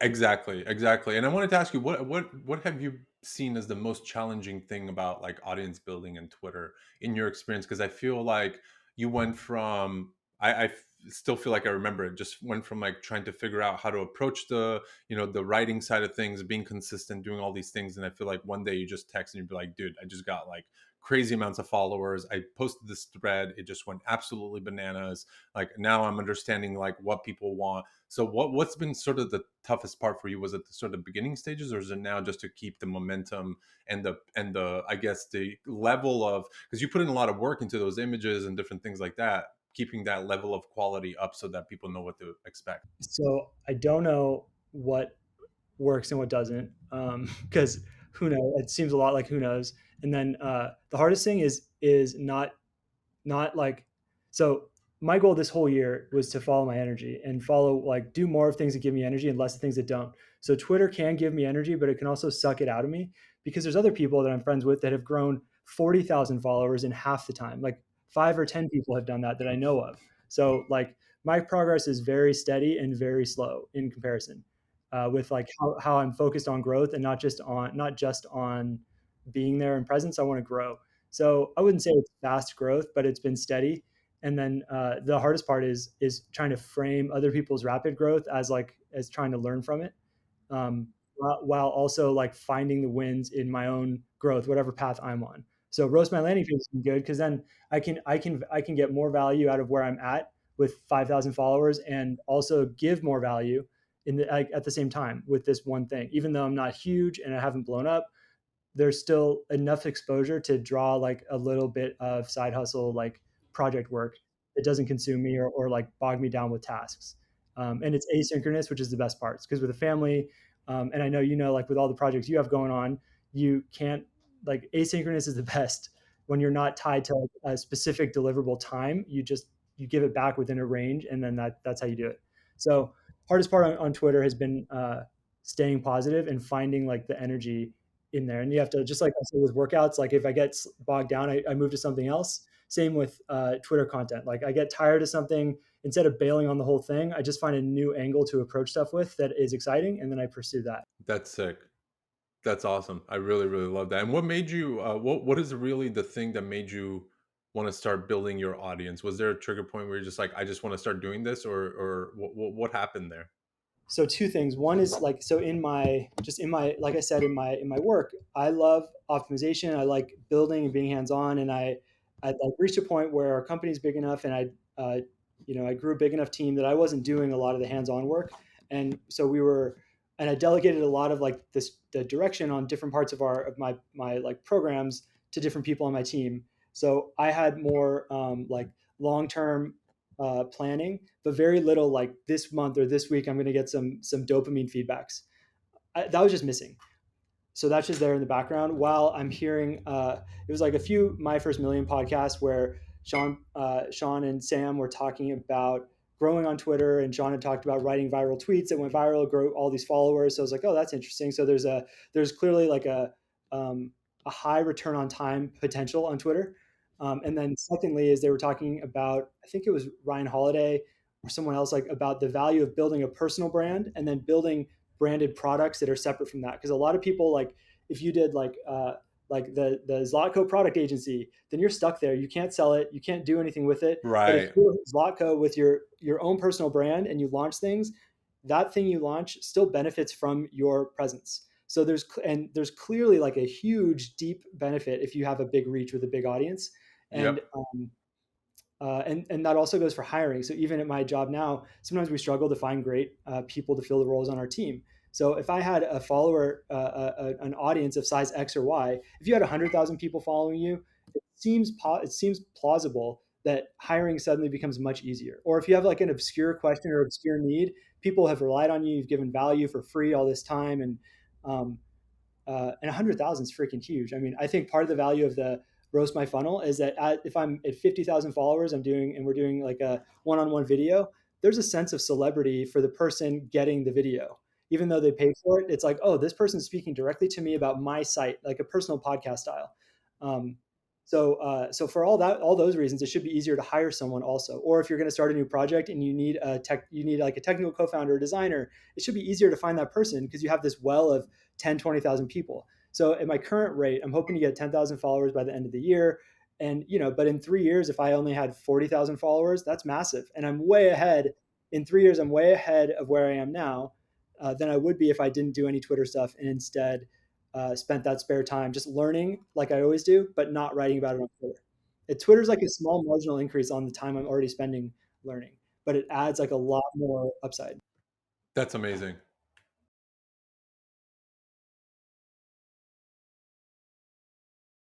Exactly, exactly. And I wanted to ask you, what have you seen as the most challenging thing about like audience building and Twitter in your experience? Because I feel like you went from still feel like I remember it. Just went from like trying to figure out how to approach the the writing side of things, being consistent, doing all these things, and I feel like one day you just text and you'd be like, dude, I just got like crazy amounts of followers. I posted this thread, it just went absolutely bananas. Like now I'm understanding like what people want. So what's been sort of the toughest part for you? Was it the sort of beginning stages, or is it now just to keep the momentum and the I guess the level of, because you put in a lot of work into those images and different things like that, keeping that level of quality up so that people know what to expect. So I don't know what works and what doesn't, because who knows? It seems a lot like who knows. And then the hardest thing is not like so. My goal this whole year was to follow my energy and follow like do more of things that give me energy and less of things that don't. So Twitter can give me energy, but it can also suck it out of me because there's other people that I'm friends with that have grown 40,000 followers in half the time. Like 5 or 10 people have done that I know of. So like my progress is very steady and very slow in comparison with like how I'm focused on growth and not just on being there and presence. I want to grow. So I wouldn't say it's fast growth, but it's been steady. And then the hardest part is trying to frame other people's rapid growth as like as trying to learn from it, while also like finding the wins in my own growth, whatever path I'm on. So roast my landing page has been good because then I can get more value out of where I'm at with 5,000 followers and also give more value at the same time with this one thing. Even though I'm not huge and I haven't blown up, there's still enough exposure to draw like a little bit of side hustle, like project work that doesn't consume me or like bog me down with tasks. And it's asynchronous, which is the best part because with a family, and I know, like with all the projects you have going on, you can't like asynchronous is the best when you're not tied to a specific deliverable time. You give it back within a range, and then that's how you do it. So hardest part on Twitter has been staying positive and finding like the energy in there. And you have to, just like I said with workouts, like if I get bogged down, I move to something else. Same with Twitter content. Like I get tired of something, instead of bailing on the whole thing, I just find a new angle to approach stuff with that is exciting. And then I pursue that. That's sick. That's awesome. I really, really love that. And what made you? What is really the thing that made you want to start building your audience? Was there a trigger point where you're just like, I just want to start doing this, or what happened there? So two things. One is like, so like I said, in my work, I love optimization. I like building and being hands-on. And I like reached a point where our company's big enough and I grew a big enough team that I wasn't doing a lot of the hands-on work. And so and I delegated a lot of like the direction on different parts of my like programs to different people on my team. So I had more like long-term planning, but very little like this month or this week I'm going to get some dopamine feedbacks. That was just missing. So that's just there in the background while I'm hearing. It was like a few My First Million podcasts where Sean and Sam were talking about growing on Twitter, and Sean had talked about writing viral tweets that went viral, grow all these followers. So I was like, oh, that's interesting. So there's clearly like a high return on time potential on Twitter. And then secondly, is they were talking about, I think it was Ryan Holiday or someone else, like about the value of building a personal brand and then building branded products that are separate from that. Because a lot of people, like if you did like the Zlatko product agency, then you're stuck there. You can't sell it. You can't do anything with it. But if Right. you're Zlatko with your own personal brand and you launch things, that thing you launch still benefits from your presence. So there's clearly like a huge deep benefit if you have a big reach with a big audience, and Yep. and that also goes for hiring. So even at my job now, sometimes we struggle to find great people to fill the roles on our team. So if I had a follower, an audience of size X or Y, if you had 100,000 people following you, it seems plausible that hiring suddenly becomes much easier. Or if you have like an obscure question or obscure need, people have relied on you, you've given value for free all this time, um, and 100,000 is freaking huge. I mean, I think part of the value of the roast my funnel is that if I'm at 50,000 followers, we're doing like a one-on-one video, there's a sense of celebrity for the person getting the video. Even though they pay for it, it's like, oh, this person's speaking directly to me about my site, like a personal podcast style. Um, So for all that, all those reasons, it should be easier to hire someone also. Or if you're going to start a new project and you need like a technical co-founder or designer, it should be easier to find that person because you have this well of 10, 20,000 people. So at my current rate, I'm hoping to get 10,000 followers by the end of the year. And, but in 3 years, if I only had 40,000 followers, that's massive. And I'm way ahead in 3 years. I'm way ahead of where I am now than I would be if I didn't do any Twitter stuff and instead spent that spare time just learning like I always do, but not writing about it on Twitter. Twitter's like a small marginal increase on the time I'm already spending learning, but it adds like a lot more upside. That's amazing.